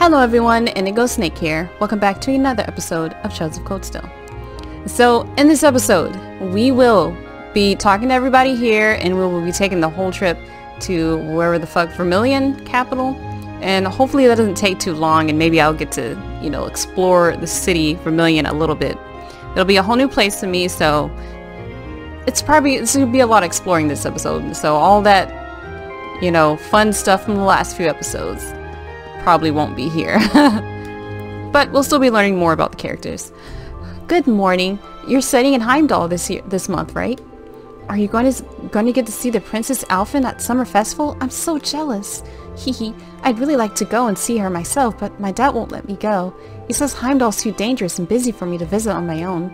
Hello everyone, Indigo Snake here. Welcome back to another episode of Shards of Coldstone. So in this episode, we will be talking to everybody here and we will be taking the whole trip to wherever the fuck, Vermilion capital. And hopefully that doesn't take too long and maybe I'll get to, explore the city, Vermilion, a little bit. It'll be a whole new place to me, so it's going to be a lot of exploring this episode. So all that, fun stuff from the last few episodes probably won't be here. But we'll still be learning more about the characters. Good morning. You're studying in Heimdall this month, right? Are you going to get to see the Princess Alphen at Summer Festival? I'm so jealous. Hehe. I'd really like to go and see her myself, but my dad won't let me go. He says Heimdall's too dangerous and busy for me to visit on my own.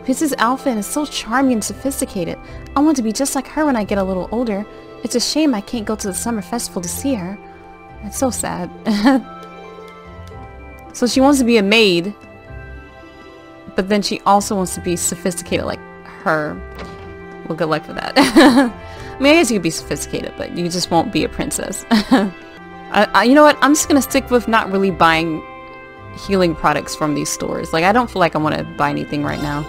Princess Alphen is so charming and sophisticated. I want to be just like her when I get a little older. It's a shame I can't go to the Summer Festival to see her. It's so sad. So she wants to be a maid, but then she also wants to be sophisticated like her. Well, good luck for that. I mean, I guess you could be sophisticated, but you just won't be a princess. You know what? I'm just gonna stick with not really buying healing products from these stores. Like, I don't feel like I want to buy anything right now.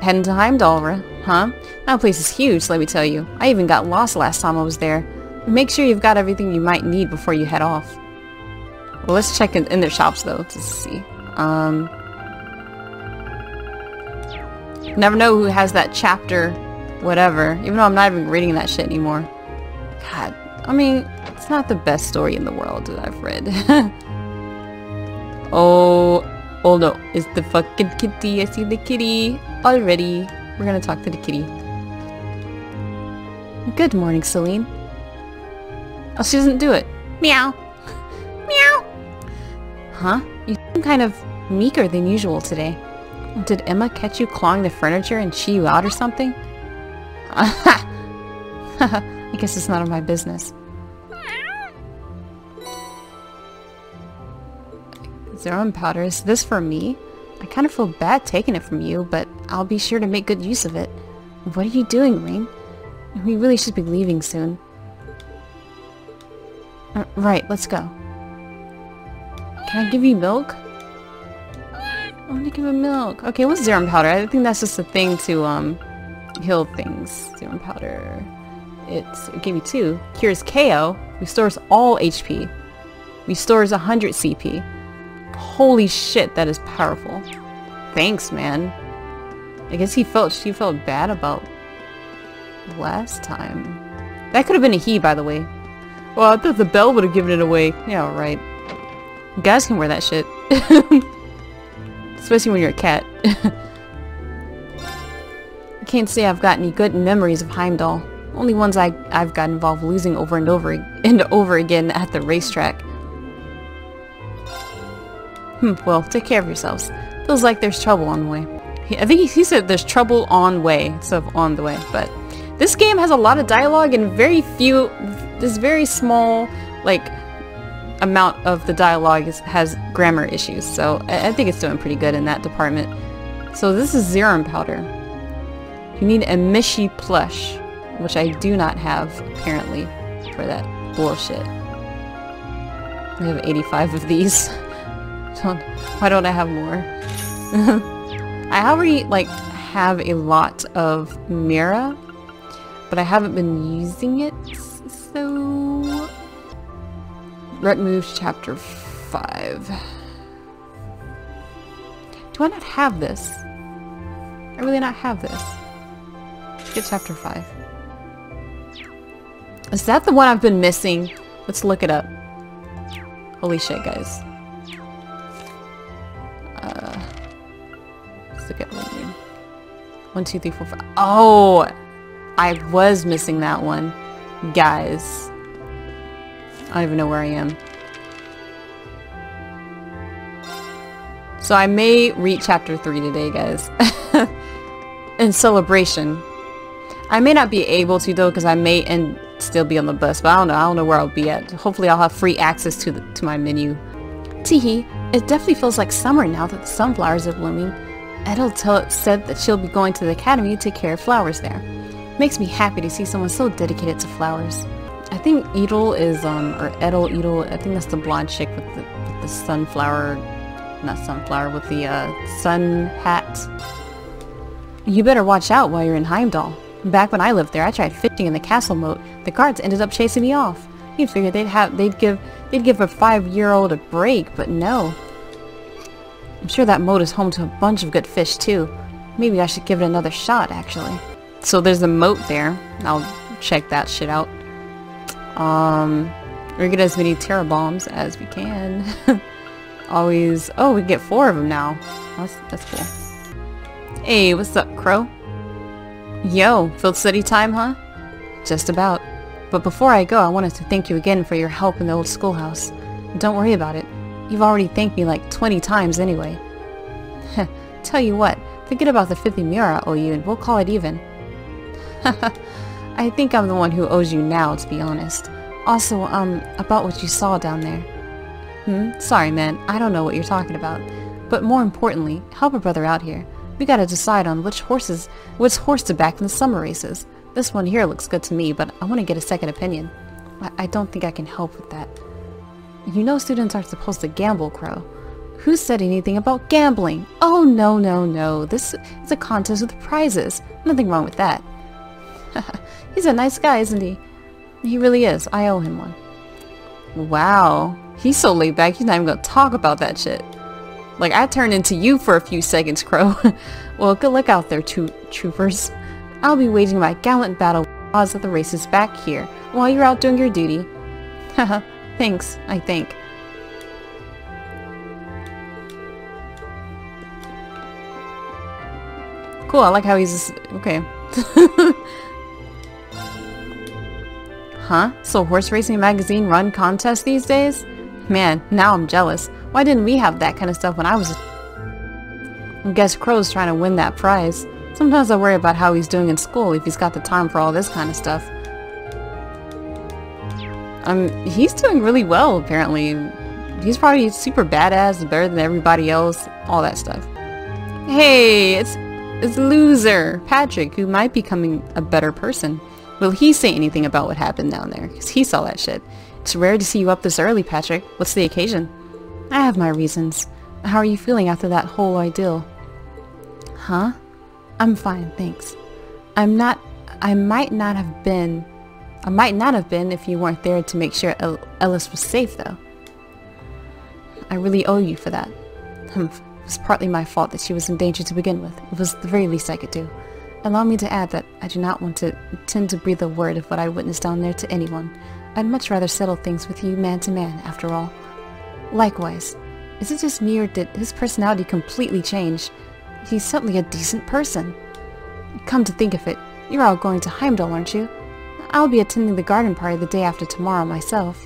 Heading to Heimdall, huh? That place is huge, let me tell you. I even got lost last time I was there. Make sure you've got everything you might need before you head off. Well, let's check in their shops though to see. Never know who has that chapter, whatever. Even though I'm not even reading that shit anymore. God, I mean, it's not the best story in the world that I've read. Oh no, it's the fucking kitty. I see the kitty already. We're gonna talk to the kitty. Good morning, Celine. Oh, she doesn't do it. Meow. Meow. Huh? You seem kind of meeker than usual today. Did Emma catch you clawing the furniture and chew you out or something? I guess it's none of my business. Zerum powder, is this for me? I kind of feel bad taking it from you, but I'll be sure to make good use of it. What are you doing, Rain? We really should be leaving soon. Right, let's go. Can I give you milk? I want to give him milk. Okay, what's Zerum powder? I think that's just a thing to heal things. Zerum powder. It gave me 2. Cures KO. Restores all HP. Restores 100 CP. Holy shit, that is powerful. Thanks, man. I guess she felt bad about last time. That could have been a he, by the way. Well, I thought the bell would have given it away. Yeah, right. Guys can wear that shit. Especially when you're a cat. I can't say I've got any good memories of Heimdall. Only ones I've got involved losing over and over again at the racetrack. Well, take care of yourselves. Feels like there's trouble on the way. I think he said there's trouble on way instead of on the way. But this game has a lot of dialogue and this very small, amount of the dialogue has grammar issues. So I think it's doing pretty good in that department. So this is Zerum powder. You need a Mishi plush, which I do not have, apparently, for that bullshit. I have 85 of these. Why don't I have more? I already have a lot of Mira, but I haven't been using it, so Ret moves chapter 5. Do I not have this? I really not have this. Let's get chapter 5. Is that the one I've been missing? Let's look it up. Holy shit, guys. Let's look at 1, 2, 3, 4, 5. Oh! I was missing that one. Guys. I don't even know where I am. So I may read chapter 3 today, guys. In celebration. I may not be able to though, because I may still be on the bus, but I don't know where I'll be at. Hopefully I'll have free access to my menu. Teehee, it definitely feels like summer now that the sunflowers are blooming. Edel said that she'll be going to the academy to take care of flowers there. Makes me happy to see someone so dedicated to flowers. I think Edel is, or Edel, Edel, I think that's the blonde chick with the sunflower, not sunflower, with the, sun hat. You better watch out while you're in Heimdall. Back when I lived there, I tried fishing in the castle moat. The guards ended up chasing me off. You'd figure they'd give a 5-year-old a break, but no. I'm sure that moat is home to a bunch of good fish too. Maybe I should give it another shot, actually. So there's a moat there. I'll check that shit out. We get as many Terra bombs as we can. Always. Oh, we get 4 of them now. That's cool. Hey, what's up, Crow? Yo, Field City time, huh? Just about. But before I go, I wanted to thank you again for your help in the old schoolhouse. Don't worry about it. You've already thanked me like 20 times anyway. Tell you what, forget about the 50 mira I owe you and we'll call it even. I think I'm the one who owes you now, to be honest. Also, about what you saw down there. Sorry, man, I don't know what you're talking about. But more importantly, help a brother out here. We gotta decide on which horse to back in the summer races. This one here looks good to me, but I want to get a second opinion. I don't think I can help with that. You know students aren't supposed to gamble, Crow. Who said anything about gambling? Oh, no, no, no. This is a contest with prizes. Nothing wrong with that. He's a nice guy, isn't he? He really is. I owe him one. Wow. He's so laid back, he's not even gonna talk about that shit. Like, I turned into you for a few seconds, Crow. Well, good luck out there, troopers. I'll be waging my gallant battle with odds at the races back here, while you're out doing your duty. Haha, thanks, I think. Cool, I like how he's just... okay. Huh? So horse racing magazine run contests these days? Man, now I'm jealous. Why didn't we have that kind of stuff when I was I guess Crow's trying to win that prize. Sometimes I worry about how he's doing in school, if he's got the time for all this kind of stuff. He's doing really well, apparently. He's probably super badass, better than everybody else, all that stuff. Hey, it's loser, Patrick, who might be becoming a better person. Will he say anything about what happened down there? Because he saw that shit. It's rare to see you up this early, Patrick. What's the occasion? I have my reasons. How are you feeling after that whole ordeal? Huh? I'm fine, thanks. I might not have been if you weren't there to make sure Ellis was safe, though. I really owe you for that. It was partly my fault that she was in danger to begin with. It was the very least I could do. Allow me to add that I do not want to tend to breathe a word of what I witnessed down there to anyone. I'd much rather settle things with you man to man, after all. Likewise. Is it just me, or did his personality completely change? He's suddenly a decent person. Come to think of it, you're all going to Heimdall, aren't you? I'll be attending the garden party the day after tomorrow myself.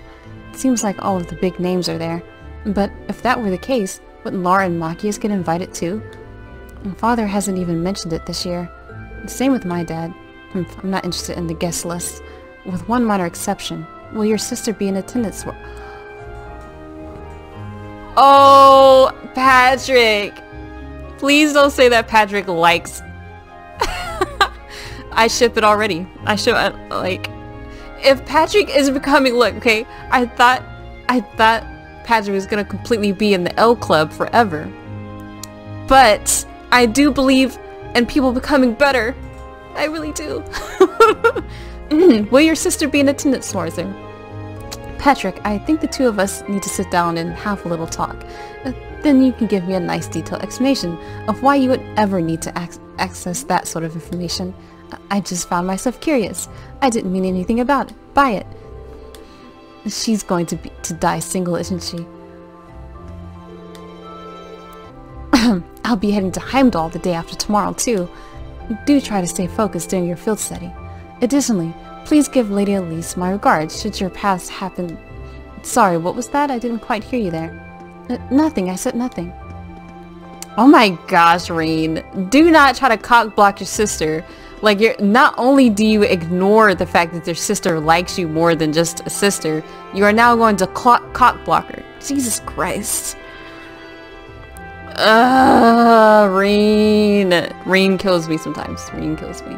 It seems like all of the big names are there. But if that were the case, wouldn't Laura and Machias get invited too? And Father hasn't even mentioned it this year. Same with my dad. I'm not interested in the guest list. With one minor exception. Will your sister be in attendance? Oh, Patrick! Please don't say that Patrick likes... I ship it already. Like... If Patrick is becoming... Look, okay, I thought Patrick was gonna completely be in the L Club forever. But I do believe in people becoming better. I really do. Will your sister be in attendance, Swarzer? Patrick, I think the two of us need to sit down and have a little talk. Then you can give me a nice detailed explanation of why you would ever need to access that sort of information. I just found myself curious. I didn't mean anything by it. She's going to die single, isn't she? I'll be heading to Heimdall the day after tomorrow, too. Do try to stay focused during your field study. Additionally, please give Lady Elise my regards should your paths happen... Sorry, what was that? I didn't quite hear you there. Nothing, I said nothing. Oh my gosh, Rain. Do not try to cock-block your sister. Like, not only do you ignore the fact that your sister likes you more than just a sister, you are now going to cock-block her. Jesus Christ. Rain. Rain kills me sometimes. Rain kills me.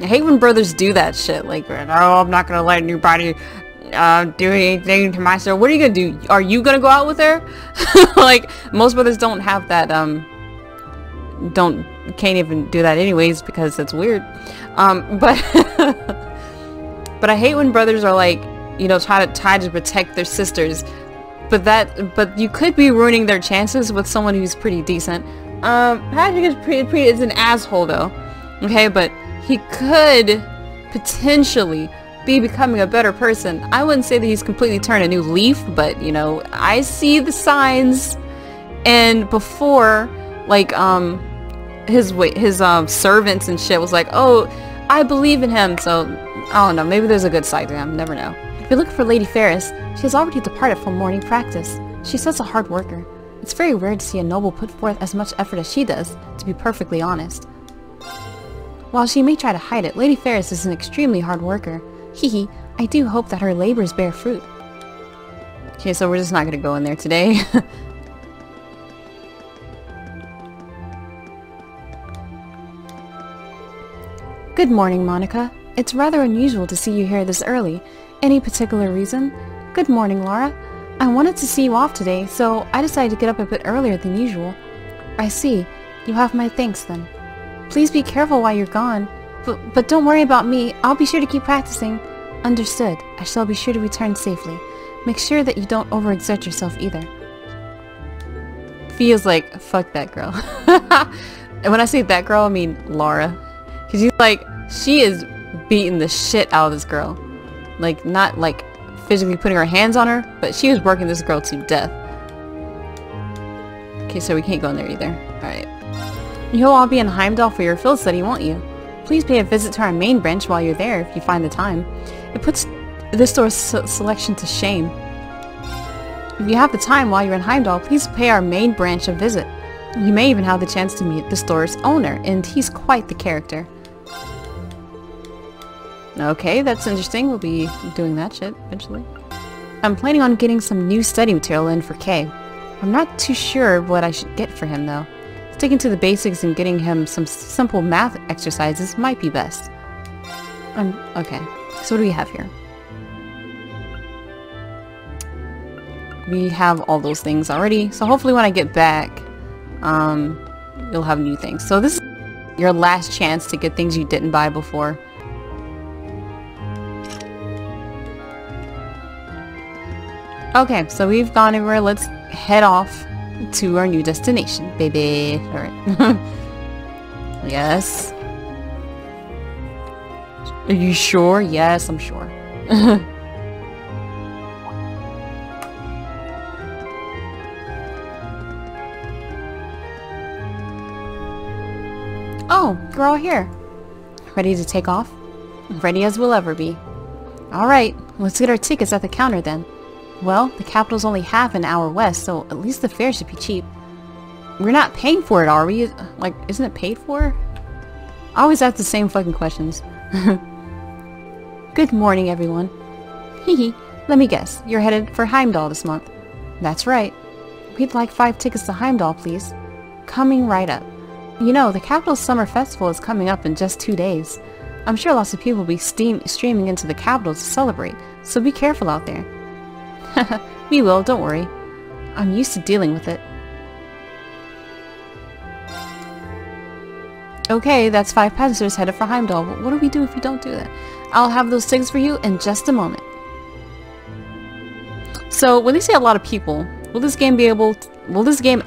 I hate when brothers do that shit. Like, oh, I'm not gonna let anybody do anything to my sister. What are you gonna do? Are you gonna go out with her? Like, most brothers don't have that, can't even do that anyways because it's weird. But but I hate when brothers are like, you know, try to protect their sisters. But you could be ruining their chances with someone who's pretty decent. Patrick is an asshole though. Okay, but he could potentially be becoming a better person. I wouldn't say that he's completely turned a new leaf, but you know, I see the signs. And before, like, his servants and shit was like, oh, I believe in him, so I don't know, maybe there's a good side to him, never know. If you're looking for Lady Ferris, she has already departed from morning practice. She's such a hard worker. It's very rare to see a noble put forth as much effort as she does, to be perfectly honest. While she may try to hide it, Lady Ferris is an extremely hard worker. Hee, I do hope that her labors bear fruit. Okay, so we're just not gonna go in there today. Good morning, Monica. It's rather unusual to see you here this early. Any particular reason? Good morning, Laura. I wanted to see you off today, so I decided to get up a bit earlier than usual. I see. You have my thanks then. Please be careful while you're gone. But don't worry about me. I'll be sure to keep practicing. Understood. I shall be sure to return safely. Make sure that you don't overexert yourself either. Feels like, fuck that girl. And when I say that girl, I mean Laura. Because she's like, she is beating the shit out of this girl. Like, not like physically putting her hands on her, but she was working this girl to death. Okay, so we can't go in there either. Alright. You'll all be in Heimdall for your field study, won't you? Please pay a visit to our main branch while you're there if you find the time. It puts this store's selection to shame. If you have the time while you're in Heimdall, please pay our main branch a visit. You may even have the chance to meet the store's owner, and he's quite the character. Okay, that's interesting. We'll be doing that shit eventually. I'm planning on getting some new study material in for Kay. I'm not too sure what I should get for him though. Sticking to the basics and getting him some simple math exercises might be best. Okay, so what do we have here? We have all those things already, so hopefully when I get back, you'll have new things. So this is your last chance to get things you didn't buy before. Okay, so we've gone everywhere. Let's head off to our new destination, baby. Alright. Yes. Are you sure? Yes, I'm sure. Oh, you're all here. Ready to take off? Ready as we'll ever be. Alright, let's get our tickets at the counter then. Well, the capital's only half an hour west, so at least the fare should be cheap. We're not paying for it, are we? Like, isn't it paid for? I always ask the same fucking questions. Good morning, everyone. Hehe, let me guess, you're headed for Heimdall this month. That's right. We'd like 5 tickets to Heimdall, please. Coming right up. You know, the capital's summer festival is coming up in just 2 days. I'm sure lots of people will be streaming into the capital to celebrate, so be careful out there. We will, don't worry. I'm used to dealing with it. Okay, that's 5 passengers headed for Heimdall. What do we do if we don't do that? I'll have those tickets for you in just a moment. So, when they say a lot of people, will this game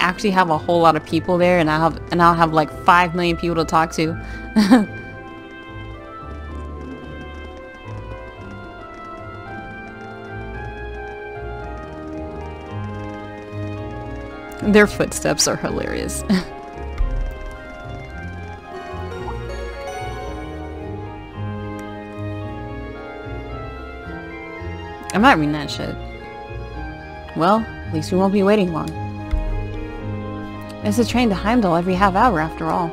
actually have a whole lot of people there, and I'll have like 5 million people to talk to? Their footsteps are hilarious. I'm not reading that shit. Well, at least we won't be waiting long. There's a train to Heimdall every half hour after all.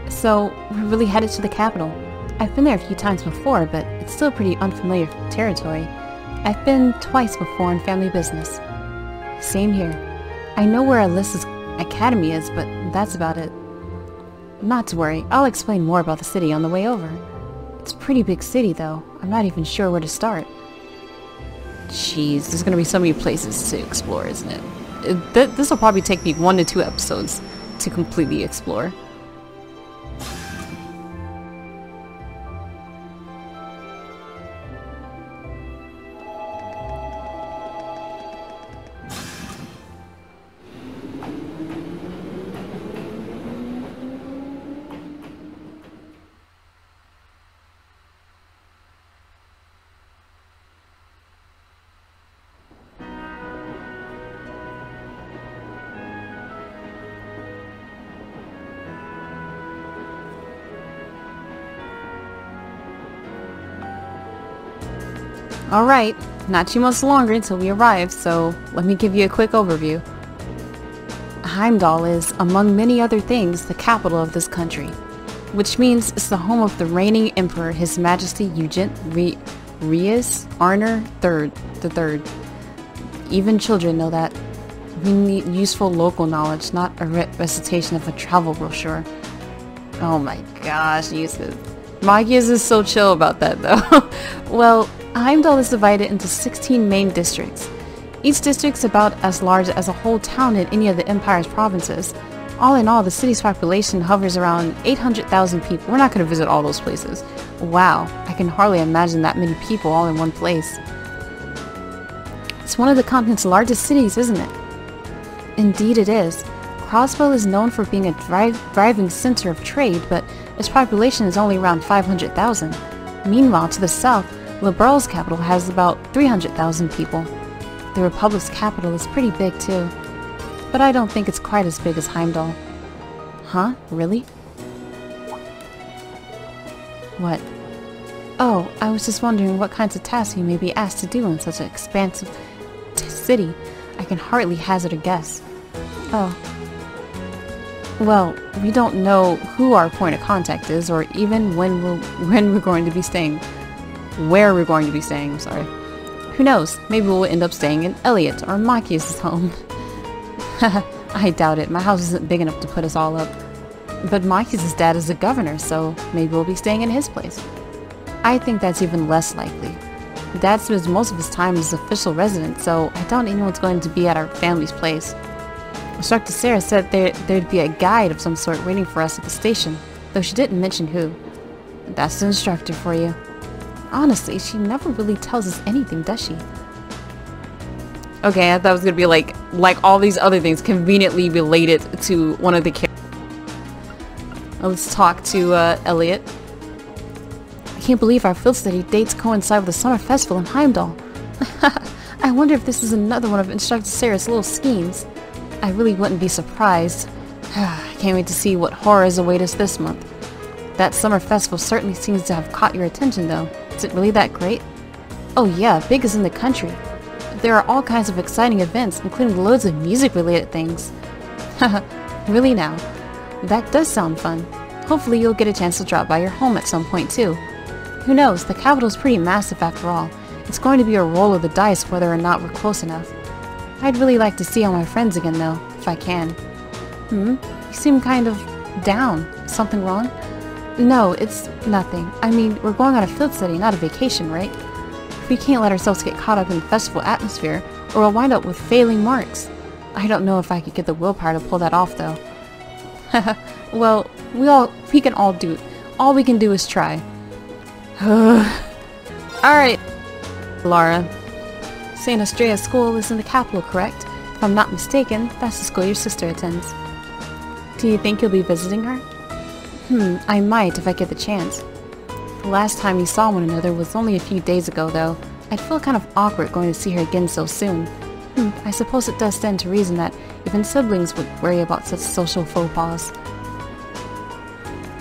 So, we're really headed to the capital. I've been there a few times before, but it's still pretty unfamiliar territory. I've been twice before on family business. Same here. I know where Alyssa's academy is, but that's about it. Not to worry, I'll explain more about the city on the way over. It's a pretty big city though. I'm not even sure where to start. Jeez, there's gonna be so many places to explore, isn't it? This will probably take me 1 to 2 episodes to completely explore. Alright, not too much longer until we arrive, so let me give you a quick overview. Heimdall is, among many other things, the capital of this country, which means it's the home of the reigning emperor, His Majesty Eugene Rius Arner III. Even children know that. We need useful local knowledge, not a recitation of a travel brochure. Oh my gosh, Yusuf. Magius is so chill about that though. Well, Heimdall is divided into 16 main districts. Each district is about as large as a whole town in any of the Empire's provinces. All in all, the city's population hovers around 800,000 people. We're not going to visit all those places. Wow, I can hardly imagine that many people all in one place. It's one of the continent's largest cities, isn't it? Indeed it is. Crossbow is known for being a thriving center of trade, but its population is only around 500,000. Meanwhile, to the south, Liberal's capital has about 300,000 people. The Republic's capital is pretty big too, but I don't think it's quite as big as Heimdall. Huh? Really? What? Oh, I was just wondering what kinds of tasks you may be asked to do in such an expansive city. I can hardly hazard a guess. Oh. Well, we don't know who our point of contact is, or even when we're going to be staying. Where we're going to be staying, I'm sorry. Who knows? Maybe we'll end up staying in Elliot or Machias' home. I doubt it. My house isn't big enough to put us all up. But Machias' dad is a governor, so maybe we'll be staying in his place. I think that's even less likely. Dad spends most of his time as official resident, so I doubt anyone's going to be at our family's place. Instructor Sarah said there'd be a guide of some sort waiting for us at the station, though she didn't mention who. That's the instructor for you. Honestly, she never really tells us anything, does she? Okay, I thought it was gonna be like all these other things conveniently related to one of the characters. Let's talk to Elliot. I can't believe our field study dates coincide with the summer festival in Heimdall. I wonder if this is another one of Instructor Sarah's little schemes. I really wouldn't be surprised. I can't wait to see what horrors await us this month. That summer festival certainly seems to have caught your attention though. Is it really that great? Oh yeah, big as in the country. There are all kinds of exciting events, including loads of music-related things. Haha, really now? That does sound fun. Hopefully you'll get a chance to drop by your home at some point too. Who knows, the capital's pretty massive after all. It's going to be a roll of the dice whether or not we're close enough. I'd really like to see all my friends again though, if I can. You seem kind of down. Something wrong? No, it's nothing. I mean, we're going on a field study, not a vacation, right? We can't let ourselves get caught up in the festival atmosphere, or we'll wind up with failing marks. I don't know if I could get the willpower to pull that off, though. Well, we can all do it. All we can do is try. Alright, Lara. St. Estrella School is in the capital, correct? If I'm not mistaken, that's the school your sister attends. Do you think you'll be visiting her? I might if I get the chance. The last time we saw one another was only a few days ago, though. I'd feel kind of awkward going to see her again so soon. I suppose it does stand to reason that even siblings would worry about such social faux pas.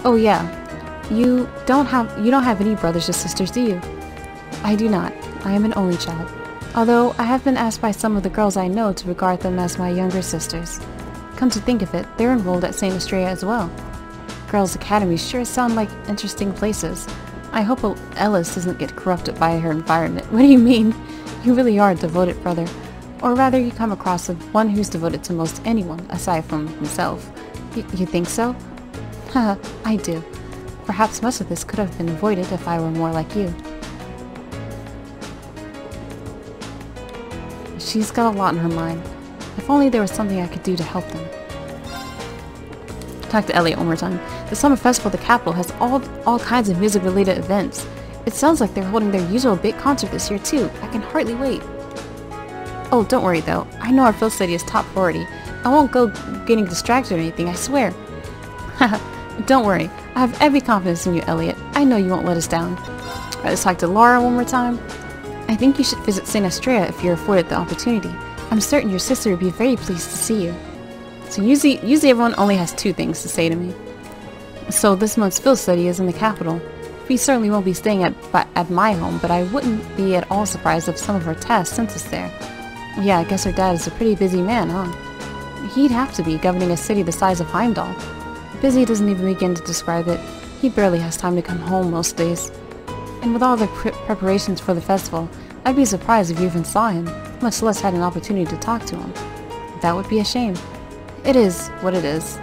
Oh yeah, you don't have any brothers or sisters, do you? I do not. I am an only child. Although I have been asked by some of the girls I know to regard them as my younger sisters. Come to think of it, they're enrolled at St. Estrella as well. Girls' academies sure sound like interesting places. I hope Ellis doesn't get corrupted by her environment. What do you mean? You really are a devoted brother. Or rather, you come across as one who's devoted to most anyone, aside from himself. You think so? Haha, I do. Perhaps most of this could have been avoided if I were more like you. She's got a lot in her mind. If only there was something I could do to help them. Talk to Elliot one more time. The Summer Festival at the Capitol has all kinds of music-related events. It sounds like they're holding their usual big concert this year too. I can hardly wait. Oh, don't worry though. I know our field study is top priority. I won't go getting distracted or anything, I swear. Haha, don't worry. I have every confidence in you, Elliot. I know you won't let us down. Alright, let's talk to Laura one more time. I think you should visit St. Astrea if you're afforded the opportunity. I'm certain your sister would be very pleased to see you. So usually everyone only has two things to say to me. So this month's field study is in the capital. We certainly won't be staying at my home, but I wouldn't be at all surprised if some of her tasks sent us there. Yeah, I guess her dad is a pretty busy man, huh? He'd have to be, governing a city the size of Heimdall. Busy doesn't even begin to describe it. He barely has time to come home most days. And with all the preparations for the festival, I'd be surprised if you even saw him, much less had an opportunity to talk to him. That would be a shame. It is what it is.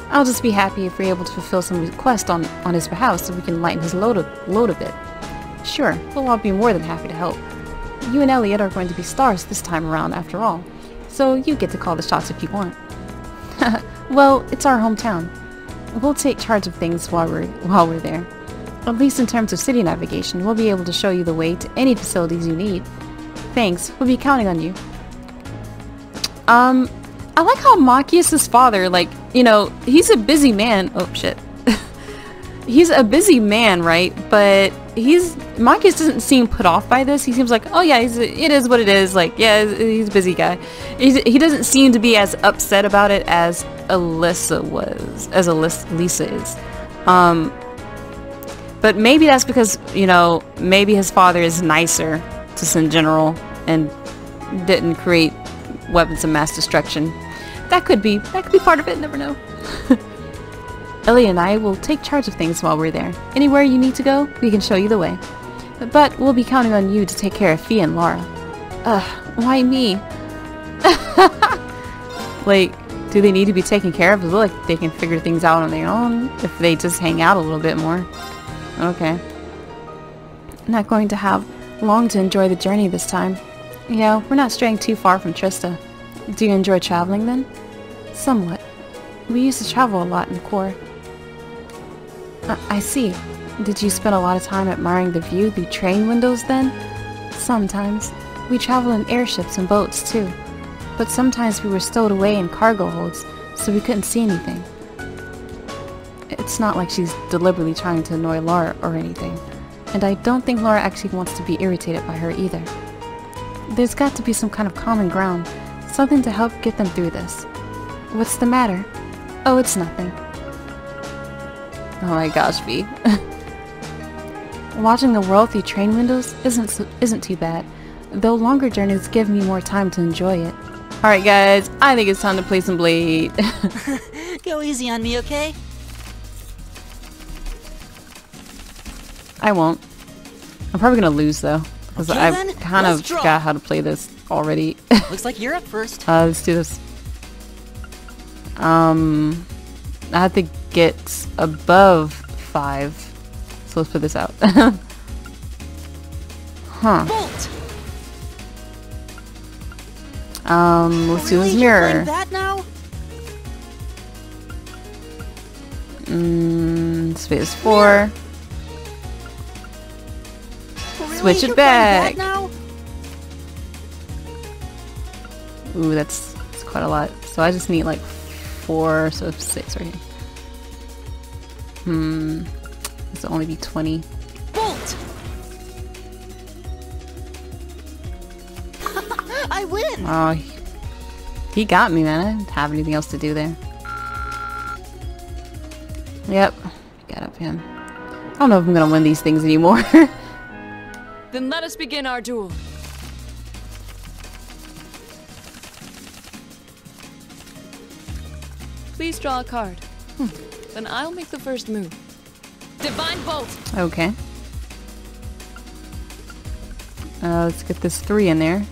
I'll just be happy if we're able to fulfill some request on his behalf so we can lighten his load a bit. Sure, we'll all be more than happy to help. You and Elliot are going to be stars this time around after all, so you get to call the shots if you want. Well, it's our hometown. We'll take charge of things while we're there. At least in terms of city navigation, we'll be able to show you the way to any facilities you need. Thanks, we'll be counting on you. I like how Machias' father, like, you know, he's a busy man. Oh, shit. He's a busy man, right? But Machias doesn't seem put off by this. He seems like, oh yeah, it is what it is. Like, yeah, he's a busy guy. He doesn't seem to be as upset about it as Lisa is. But maybe that's because, you know, maybe his father is nicer just in general and didn't create weapons of mass destruction. That could be part of it, never know. Ellie and I will take charge of things while we're there. Anywhere you need to go, we can show you the way. But we'll be counting on you to take care of Fee and Laura. Why me? Like, do they need to be taken care of? It looks like they can figure things out on their own if they just hang out a little bit more. Okay. Not going to have long to enjoy the journey this time. Yeah, we're not straying too far from Trista. Do you enjoy traveling then? Somewhat. We used to travel a lot in Core. I see. Did you spend a lot of time admiring the view through train windows then? Sometimes. We travel in airships and boats too. But sometimes we were stowed away in cargo holds, so we couldn't see anything. It's not like she's deliberately trying to annoy Laura or anything. And I don't think Laura actually wants to be irritated by her either. There's got to be some kind of common ground, something to help get them through this. What's the matter? Oh, it's nothing. Oh my gosh, V. Watching the world through train windows isn't too bad, though longer journeys give me more time to enjoy it. Alright guys, I think it's time to play some Blade. Go easy on me, okay? I won't. I'm probably gonna lose though, because Okay, I've kind of forgot how to play this already. Looks like you're up first. Let's do this. I have to get above 5, so let's put this out. Huh. Bolt. Let's do this Really? You're mirror. playing that now? Space 4. Really? Switch it You're playing back. that now? Ooh, that's quite a lot. So I just need like 4, so 6 right here. This will only be 20. Bolt. I win. Oh, he got me, man. I didn't have anything else to do there. Yep, got up him. I don't know if I'm gonna win these things anymore. Then let us begin our duel. Please draw a card. Then I'll make the first move. Divine Bolt! Okay. Let's get this 3 in there.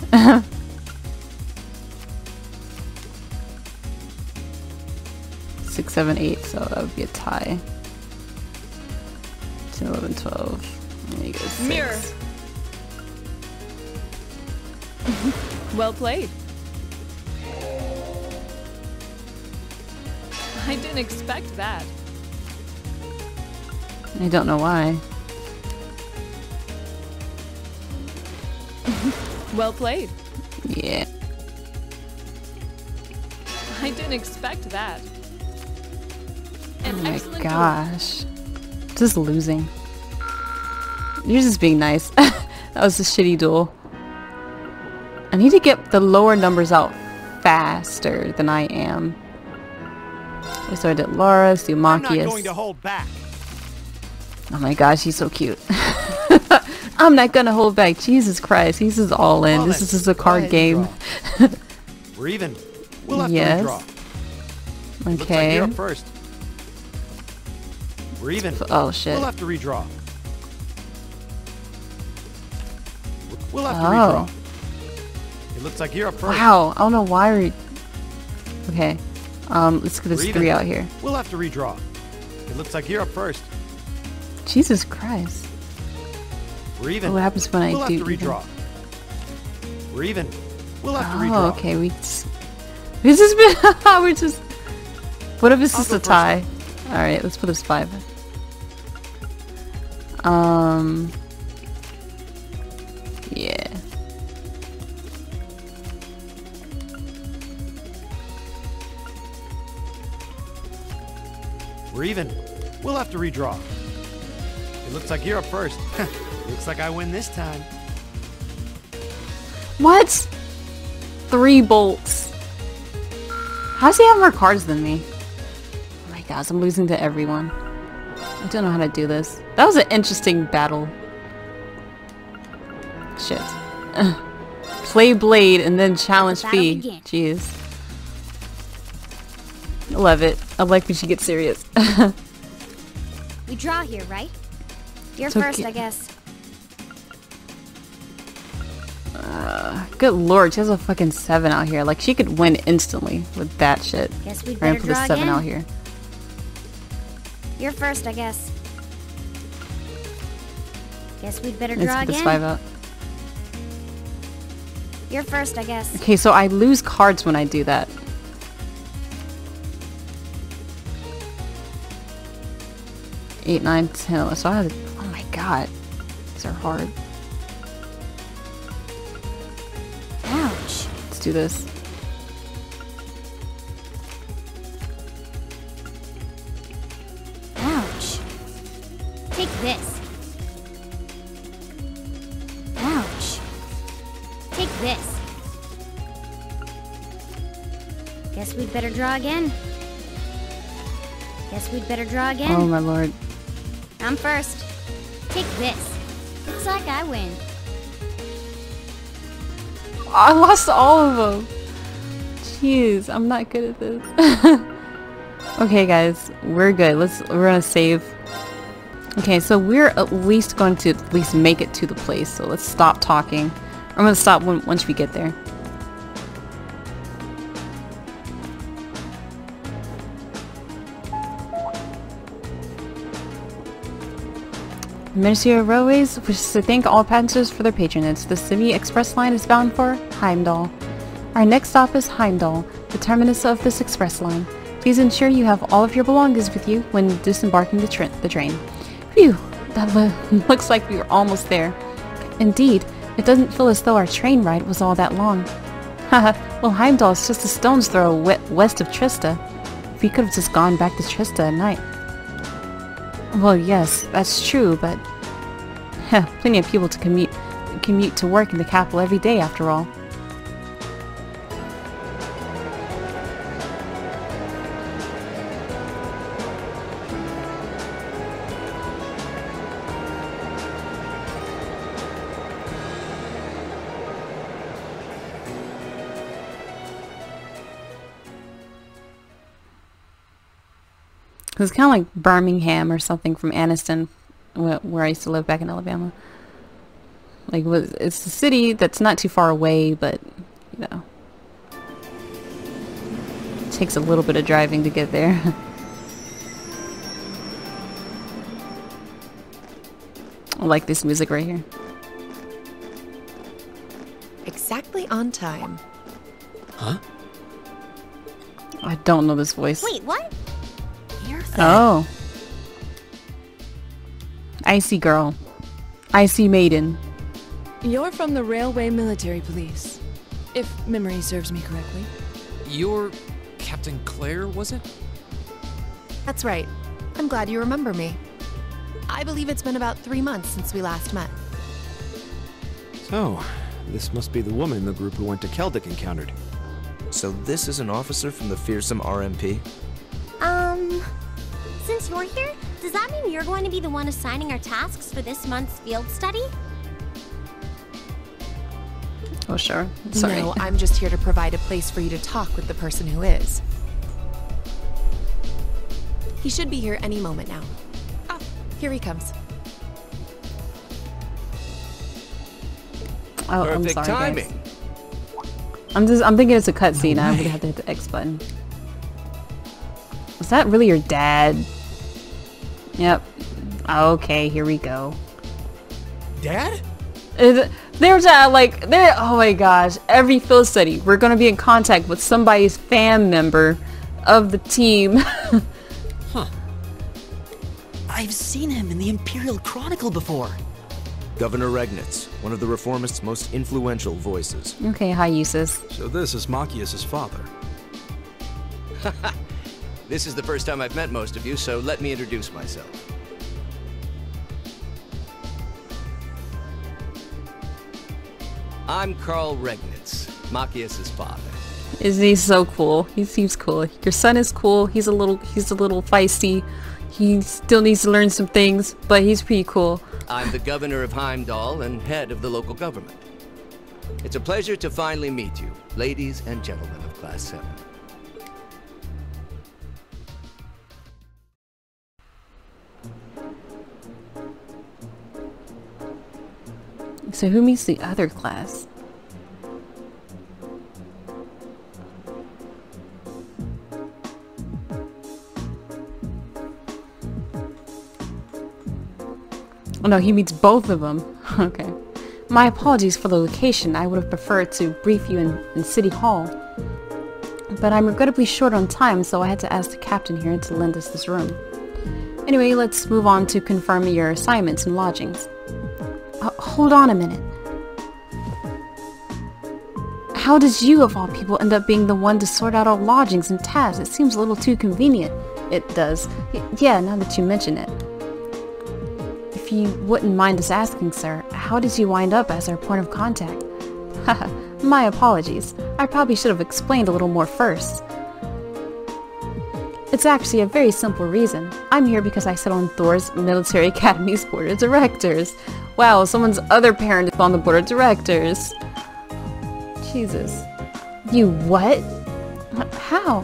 6, 6, 7, 8, so that would be a tie. 10, 11, 12. There you go, 6. Mirror. Well played. I didn't expect that. I don't know why. Well played. Yeah. I didn't expect that. An Oh my excellent gosh. Just losing. You're just being nice. That was a shitty duel. I need to get the lower numbers out faster than I am. So I did Laura, I'm not going Sumakius. to hold back. Oh my gosh, he's so cute. I'm not gonna hold back. Jesus Christ, he's just all in. Well, This then, is just a go card ahead game. and draw. We're even. We'll have Yes. to redraw. Looks like Okay. you're up first. We're even. Oh shit. We'll have to redraw. We'll have to Oh. redraw. It looks like you're up first. Wow, I don't know why we... Okay. Let's get this We're 3 even. out here. We'll have to redraw. It looks like you're up first. Jesus Christ. We're even. What happens when I We'll have do to even? redraw. We're even. We'll have to Oh, redraw. okay, we just... This has been... We're just... What if it's I'll just go a first. tie? Alright, let's put this 5. Yeah. We're even. We'll have to redraw. It looks like you're up first. Looks like I win this time. What? 3 bolts. How does he have more cards than me? Oh my gosh, I'm losing to everyone. I don't know how to do this. That was an interesting battle. Shit. Play Blade and then challenge Battle Fee. begin. Jeez. I love it. I like when she gets serious. We draw here, right? You're It's first, okay. I guess. Good lord, she has a fucking 7 out here. Like, she could win instantly with that shit. Guess we'd I'm better gonna put a draw 7 again. out here. You're first, I guess. Guess we'd better Let's draw put this again. 5 out. You're first, I guess. Okay, so I lose cards when I do that. 8, 9, 10. So I have to, oh my god. These are hard. Ouch. Let's do this. Ouch. Take this. Ouch. Take this. Guess we'd better draw again. Guess we'd better draw again. Oh my lord. I'm first. Take this. Looks like I win. I lost all of them. Jeez, I'm not good at this. Okay guys, we're good. We're gonna save. Okay, so we're at least going to at least make it to the place. So let's stop talking. I'm gonna stop once we get there. Ministry of Railways wishes to thank all passengers for their patronage. The City Express line is bound for Heimdall. Our next stop is Heimdall, the terminus of this express line. Please ensure you have all of your belongings with you when disembarking the train. Phew, that looks like we were almost there. Indeed, it doesn't feel as though our train ride was all that long. Haha, well Heimdall is just a stone's throw west of Trista. We could have just gone back to Trista at night. Well, yes, that's true, but plenty of people to commute to work in the capital every day after all. It's kind of like Birmingham or something from Anniston, where I used to live back in Alabama. Like, it's a city that's not too far away, but, you know, it takes a little bit of driving to get there. I like this music right here. Exactly on time. Huh? I don't know this voice. Wait, what? You're Oh. Icy girl. Icy maiden. You're from the Railway Military Police, if memory serves me correctly. You're Captain Claire, was it? That's right. I'm glad you remember me. I believe it's been about 3 months since we last met. So, this must be the woman the group who went to Keldic encountered. So this is an officer from the fearsome RMP? Since you're here, does that mean you're going to be the one assigning our tasks for this month's field study? Oh, sure. Sorry. No, I'm just here to provide a place for you to talk with the person who is. He should be here any moment now. Ah, here he comes. Oh, I'm Perfect sorry, timing. guys. I'm thinking it's a cutscene. I would have to hit the X button. Was that really your dad? Yep. Okay, here we go. Dad? There's oh my gosh, every field study, we're gonna be in contact with somebody's fan member of the team. Huh. I've seen him in the Imperial Chronicle before. Governor Regnitz, one of the Reformists' most influential voices. Okay, hi, Eustace. So this is Machias' father. This is the first time I've met most of you, so let me introduce myself. I'm Carl Regnitz, Machias' father. Isn't he so cool? He seems cool. Your son is cool. He's a little feisty. He still needs to learn some things, but he's pretty cool. I'm the governor of Heimdall and head of the local government. It's a pleasure to finally meet you, ladies and gentlemen of Class 7. So who meets the other class? Oh no, he meets both of them. Okay. My apologies for the location. I would have preferred to brief you in City Hall. But I'm regrettably short on time, so I had to ask the captain here to lend us this room. Anyway, let's move on to confirming your assignments and lodgings. Hold on a minute. How did you, of all people, end up being the one to sort out all lodgings and tasks? It seems a little too convenient. It does. Yeah, now that you mention it. If you wouldn't mind us asking, sir, how did you wind up as our point of contact? Haha, my apologies. I probably should have explained a little more first. It's actually a very simple reason. I'm here because I sit on Thor's Military Academy's board of directors. Wow, someone's other parent is on the board of directors. Jesus. You what? How?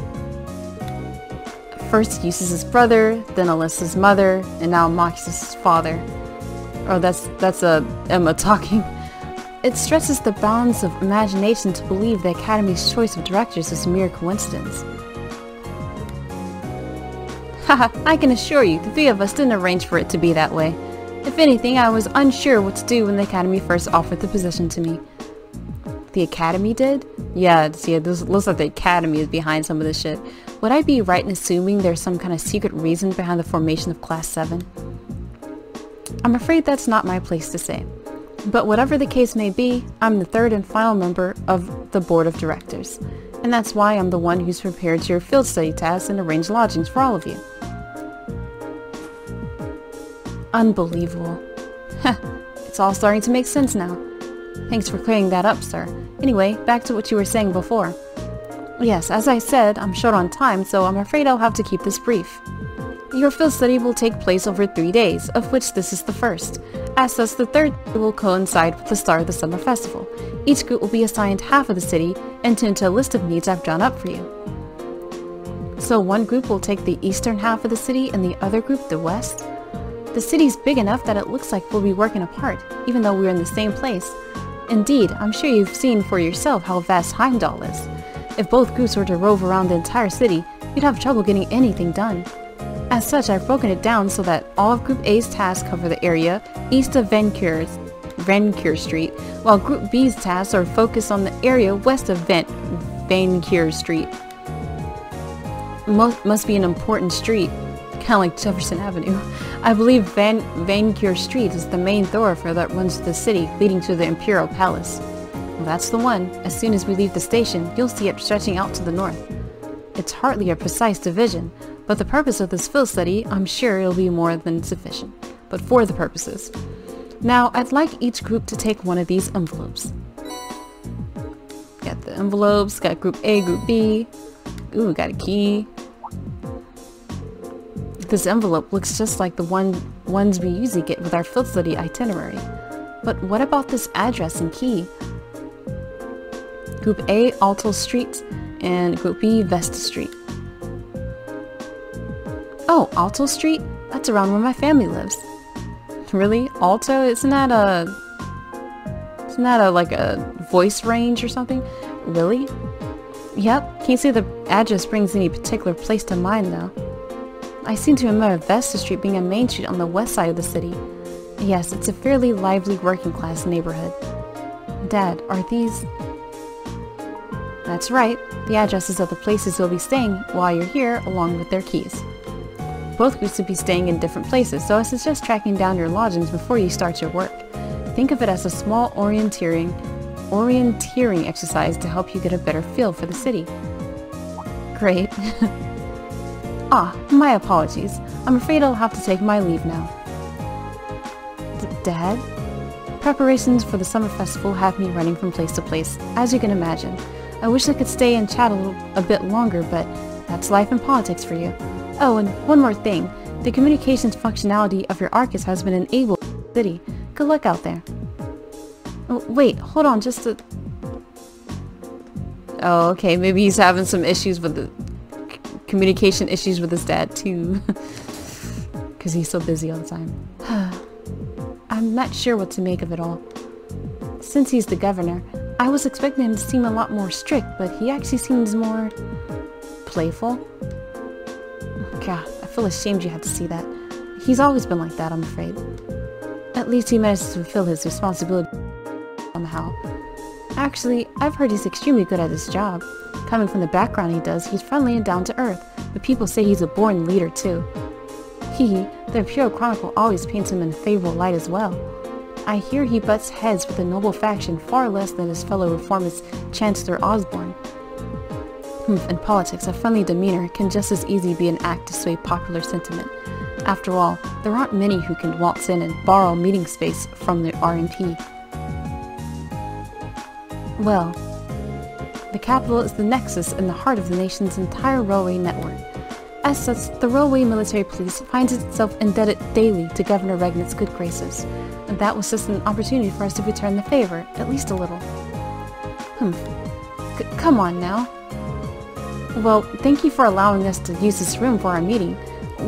First Eustace's brother, then Alyssa's mother, and now Machias' father. Oh, that's Emma talking. It stresses the bounds of imagination to believe the Academy's choice of directors is a mere coincidence. Haha, I can assure you, the three of us didn't arrange for it to be that way. If anything, I was unsure what to do when the Academy first offered the position to me. The Academy did? Yeah, this looks like the Academy is behind some of this shit. Would I be right in assuming there's some kind of secret reason behind the formation of Class 7? I'm afraid that's not my place to say. But whatever the case may be, I'm the third and final member of the Board of Directors. And that's why I'm the one who's prepared your field study tasks and arranged lodgings for all of you. Unbelievable. Heh, it's all starting to make sense now. Thanks for clearing that up, sir. Anyway, back to what you were saying before. Yes, as I said, I'm short on time, so I'm afraid I'll have to keep this brief. Your field study will take place over 3 days, of which this is the first. As such, the third day will coincide with the start of the summer festival. Each group will be assigned half of the city and tend to a list of needs I've drawn up for you. So one group will take the eastern half of the city and the other group the west? The city's big enough that it looks like we'll be working apart, even though we're in the same place. Indeed, I'm sure you've seen for yourself how vast Heimdall is. If both groups were to rove around the entire city, you'd have trouble getting anything done. As such, I've broken it down so that all of Group A's tasks cover the area east of Vencure Street, while Group B's tasks are focused on the area west of Vencure Street. Must be an important street, kind of like Jefferson Avenue. I believe Vencure Street is the main thoroughfare that runs to the city, leading to the Imperial Palace. Well, that's the one. As soon as we leave the station, you'll see it stretching out to the north. It's hardly a precise division, but the purpose of this field study, I'm sure it'll be more than sufficient. But for the purposes. Now, I'd like each group to take one of these envelopes. Got the envelopes, got Group A, Group B. Ooh, got a key. This envelope looks just like the ones we usually get with our field study itinerary. But what about this address and key? Group A, Alto Street, and Group B, Vesta Street. Oh, Alto Street? That's around where my family lives. Really? Alto? Isn't that like a voice range or something? Really? Yep, can't say the address brings any particular place to mind though. I seem to remember Vesta Street being a main street on the west side of the city. Yes, it's a fairly lively working class neighborhood. Dad, are these... That's right, the addresses of the places you'll be staying while you're here along with their keys. Both groups will be staying in different places, so I suggest tracking down your lodgings before you start your work. Think of it as a small orienteering exercise to help you get a better feel for the city. Great. My apologies. I'm afraid I'll have to take my leave now. Dad? Preparations for the summer festival have me running from place to place, as you can imagine. I wish I could stay and chat a bit longer, but that's life and politics for you. Oh, and one more thing. The communications functionality of your Arcus has been enabled in the city. Good luck out there. Oh, wait, hold on, just a... Oh, okay, maybe he's having some issues with the... communication issues with his dad, too. Because he's so busy all the time. I'm not sure what to make of it all. Since he's the governor, I was expecting him to seem a lot more strict, but he actually seems more... playful. God, I feel ashamed you had to see that. He's always been like that, I'm afraid. At least he managed to fulfill his responsibility somehow. Actually, I've heard he's extremely good at his job. Coming from the background he does, he's friendly and down to earth, but people say he's a born leader too. The Imperial Chronicle always paints him in a favorable light as well. I hear he butts heads with a noble faction far less than his fellow reformist Chancellor Osborne. In politics, a friendly demeanor can just as easily be an act to sway popular sentiment. After all, there aren't many who can waltz in and borrow meeting space from the RMP. Well, the capital is the nexus in the heart of the nation's entire railway network. As such, the Railway Military Police finds itself indebted daily to Governor Regnit's good graces, and that was just an opportunity for us to return the favor, at least a little. Come on now. Well, thank you for allowing us to use this room for our meeting.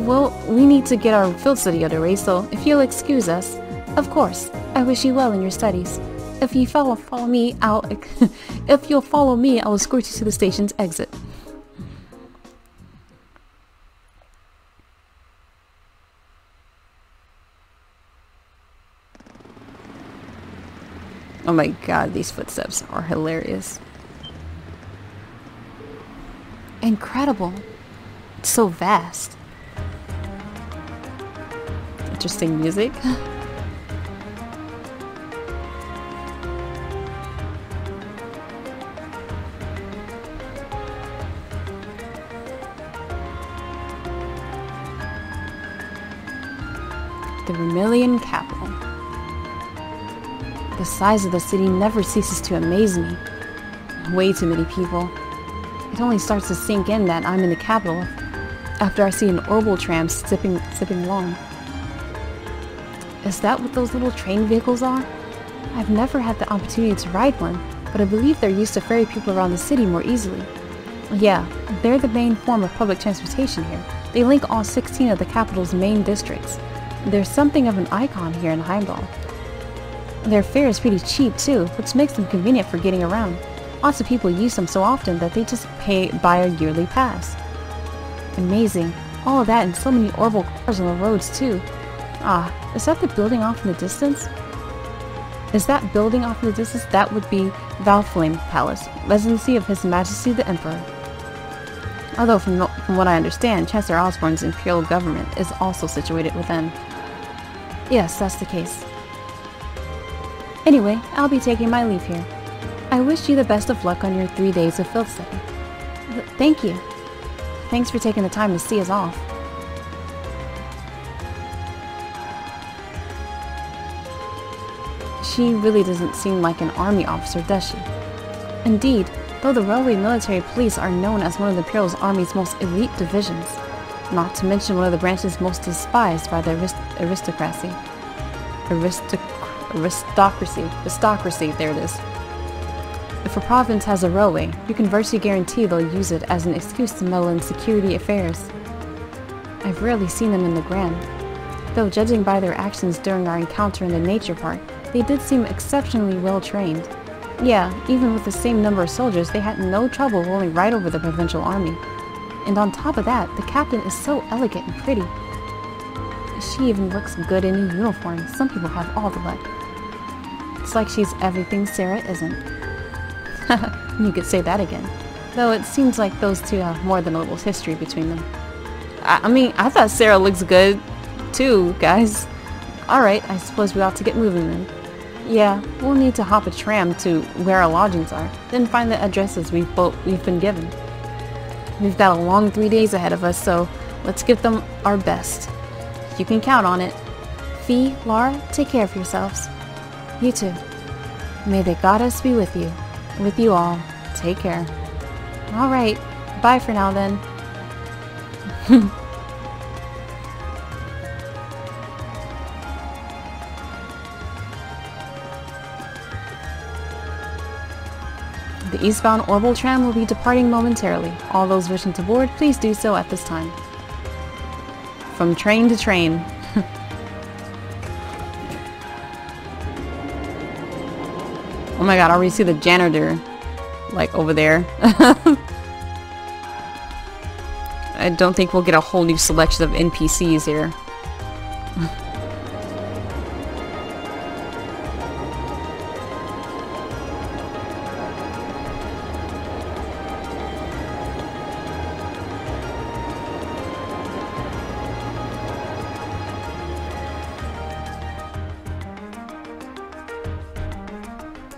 Well, we need to get our field study underway, so if you'll excuse us. Of course, I wish you well in your studies. If you follow me, if you'll follow me, I'll escort you to the station's exit. Oh my god, these footsteps are hilarious. Incredible. It's so vast. Interesting music. The Vermilion Capital. The size of the city never ceases to amaze me. Way too many people. It only starts to sink in that I'm in the capital after I see an orbital tram zipping along. Is that what those little train vehicles are? I've never had the opportunity to ride one, but I believe they're used to ferry people around the city more easily. Yeah, they're the main form of public transportation here. They link all 16 of the capital's main districts. There's something of an icon here in Heimdall. Their fare is pretty cheap too, which makes them convenient for getting around. Lots of people use them so often that they just buy a yearly pass. Amazing. All of that and so many orbital cars on the roads too. Ah, is that the building off in the distance? Is that building off in the distance? That would be Valflame Palace, residency of His Majesty the Emperor. Although from what I understand, Chancellor Osborn's imperial government is also situated within. Yes, that's the case. Anyway, I'll be taking my leave here. I wish you the best of luck on your 3 days of field study. Thank you. Thanks for taking the time to see us off. She really doesn't seem like an army officer, does she? Indeed, though the Railway Military Police are known as one of the Imperial Army's most elite divisions, not to mention one of the branches most despised by the aristocracy, there it is. If a province has a railway, you can virtually guarantee they'll use it as an excuse to meddle in security affairs. I've rarely seen them in the Grand, though judging by their actions during our encounter in the nature park, they did seem exceptionally well trained. Yeah, even with the same number of soldiers, they had no trouble rolling right over the provincial army. And on top of that, the captain is so elegant and pretty. She even looks good in a uniform. Some people have all the luck. It's like she's everything Sarah isn't. You could say that again. Though it seems like those two have more than a little history between them. I mean, I thought Sarah looks good too, guys. Alright, I suppose we ought to get moving then. Yeah, we'll need to hop a tram to where our lodgings are, then find the addresses we've been given. We've got a long 3 days ahead of us, so let's give them our best. You can count on it. Fee, Laura, take care of yourselves. You too. May the goddess be with you. With you all. Take care. Alright, bye for now then. The eastbound orbital tram will be departing momentarily. All those wishing to board, please do so at this time. From train to train. Oh my god, I already see the janitor, like, over there. I don't think we'll get a whole new selection of NPCs here.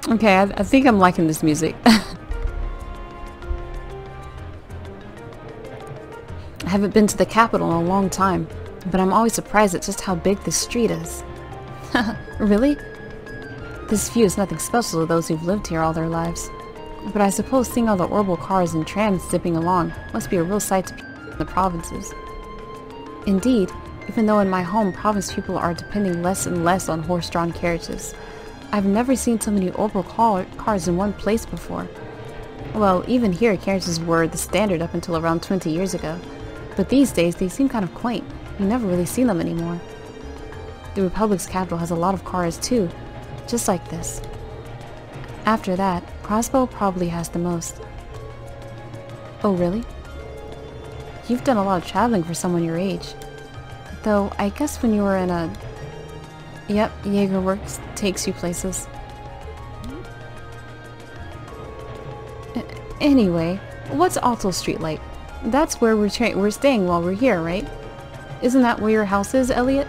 Okay, I think I'm liking this music. I haven't been to the capital in a long time, but I'm always surprised at just how big this street is. Really? This view is nothing special to those who've lived here all their lives. But I suppose seeing all the orbital cars and trams zipping along must be a real sight to people in the provinces. Indeed, even though in my home province people are depending less and less on horse-drawn carriages, I've never seen so many orbital cars in one place before. Well, even here carriages were the standard up until around 20 years ago, but these days they seem kind of quaint. You never really see them anymore. The Republic's capital has a lot of cars too, just like this. After that, Crossbow probably has the most. Oh really? You've done a lot of traveling for someone your age. Though, I guess when you were in a... Yep, Jaegerworks takes you places. Anyway, what's Alto Street like? That's where we're staying while we're here, right? Isn't that where your house is, Elliot?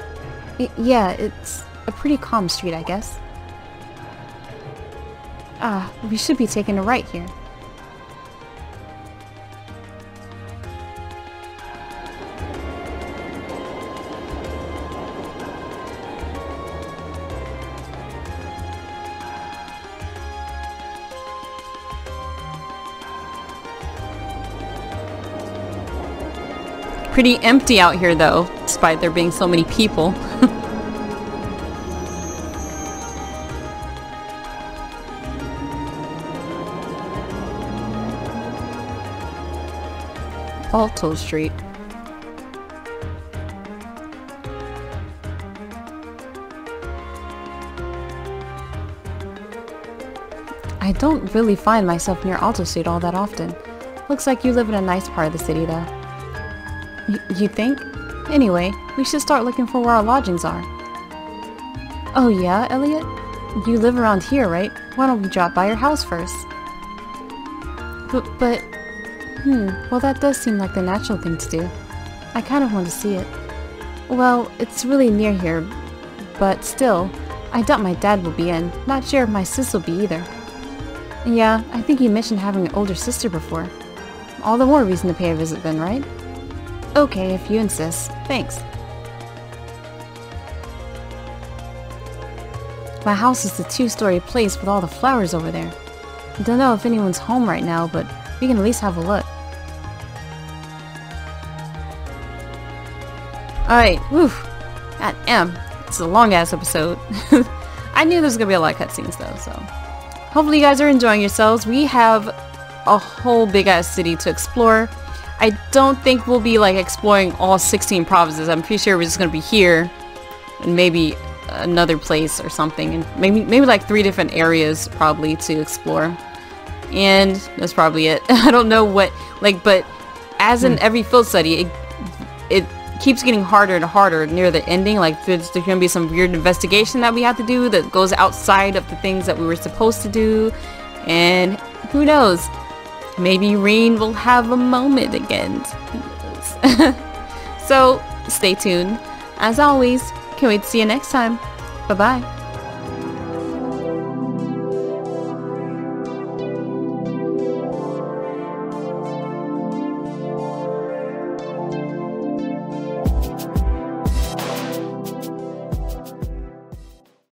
Yeah, it's a pretty calm street, I guess. Ah, we should be taking a right here. Pretty empty out here though, despite there being so many people. Alto Street. I don't really find myself near Alto Street all that often. Looks like you live in a nice part of the city though. You think? Anyway, we should start looking for where our lodgings are. Oh yeah, Elliot? You live around here, right? Why don't we drop by your house first? Well, that does seem like the natural thing to do. I kind of want to see it. Well, it's really near here, but still, I doubt my dad will be in. Not sure if my sis will be either. Yeah, I think you mentioned having an older sister before. All the more reason to pay a visit then, right? Okay, if you insist. Thanks. My house is the 2-story place with all the flowers over there. I don't know if anyone's home right now, but we can at least have a look. Alright, whew. God damn. It's a long-ass episode. I knew there was gonna be a lot of cutscenes though, so... Hopefully you guys are enjoying yourselves. We have a whole big-ass city to explore. I don't think we'll be, like, exploring all 16 provinces. I'm pretty sure we're just gonna be here. And maybe another place or something. And maybe like 3 different areas, probably, to explore. And that's probably it. I don't know what... Like, but as in every field study, it keeps getting harder and harder near the ending. Like there's gonna be some weird investigation that we have to do that goes outside of the things that we were supposed to do, and who knows, maybe Rean will have a moment again. Who knows? So stay tuned. As always, can't wait to see you next time. Bye bye.